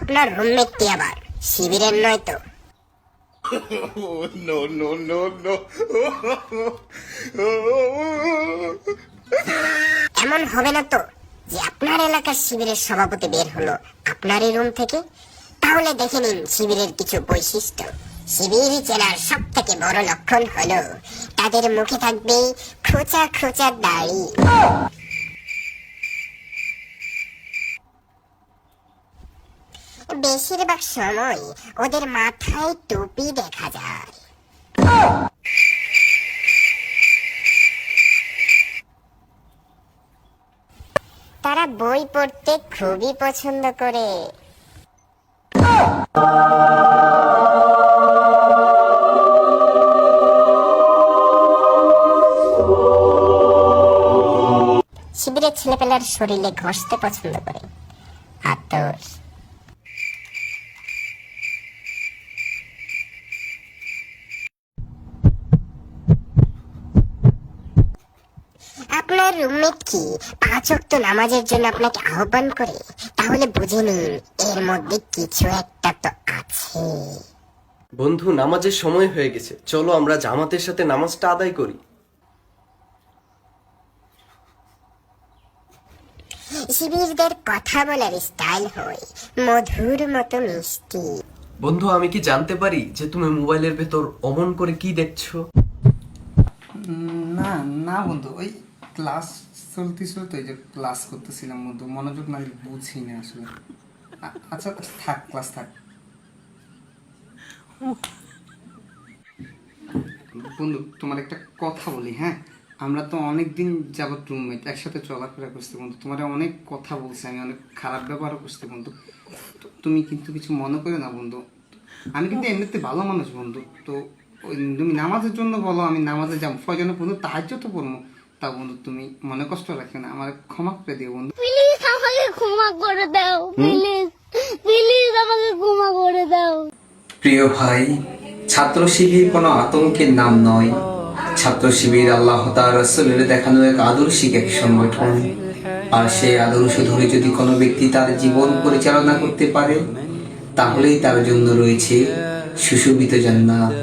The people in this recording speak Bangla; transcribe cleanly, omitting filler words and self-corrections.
আপনার রুমমেটটি আবার শিবিরের নয় তো? No, no, no, no. এমন হবে না তো যে আপনার এলাকার শিবিরের সভাপতি বের হলো আপনারই রুম থেকে? তাহলে দেখে নিন শিবিরের কিছু বৈশিষ্ট্য। শিবির চেনার সব থেকে বড় লক্ষণ হলো তাদের মুখে থাকবে খোঁচা খোঁচা দাড়ি। বেশিরভাগ সময় ওদের মাথায় টুপি দেখা যায়। তারা বই পড়তে খুবই পছন্দ করে। শিবিরের ছেলেপেলার শরীরে ঘষতে পছন্দ করে। আতর। আপনার রুমমেট কি 5 ওয়াক্ত নামাজের জন্য আপনাকে আহ্বান করে? তাহলে বুঝে নিন এর মধ্যে কিছু একটা তো আছে। বন্ধু, নামাজের সময় হয়ে গেছে, চলো আমরা জামাতের সাথে নামাজটা আদায় করি। শিবিরদের কথা বলার স্টাইল হয় মধুর মতো মিষ্টি। বন্ধু, আমি কি জানতে পারি যে তুমি মোবাইলের ভেতর অমন করে কি দেখছো? না না বন্ধু, ওই ক্লাস চলতেছিল তো, এই যে ক্লাস করতেছিলাম বন্ধু, মনোযোগ না বুঝি না আসলে। আচ্ছা থাক, ক্লাস থাক। বন্ধু তোমার একটা কথা বলি, হ্যাঁ, আমরা তো অনেক দিন যাবত রুমমেট, একসাথে চলাফেরা করছি বন্ধু। তোমার অনেক কথা বলছি আমি, অনেক খারাপ ব্যবহারও করছি বন্ধু। তুমি কিন্তু কিছু মনে করো না বন্ধু, আমি কিন্তু এমনিতে ভালো মানুষ বন্ধু। তো ওই তুমি নামাজের জন্য বলো, আমি নামাজে যাবো, প্রয়োজনে বন্ধু তাহাজ্জুদ তো পড়বো। তা বন্ধু তুমি মনে কষ্ট রাখো না, আমার ক্ষমা করে দিও বন্ধু। প্লিজ আমাকে ক্ষমা করে দাও, প্লিজ প্লিজ আমাকে ক্ষমা করে দাও। প্রিয় ভাই, ছাত্র শিবির কোনো আতঙ্কের নাম নয়। ছাত্র শিবির আল্লাহ তাআলা রাসূলের দেখানো এক আদর্শিক এক সংগঠন। আর সেই আদর্শ ধরে যদি কোনো ব্যক্তি তার জীবন পরিচালনা করতে পারে, তাহলেই তার জন্য রয়েছে সুশোভিত জান্নাত।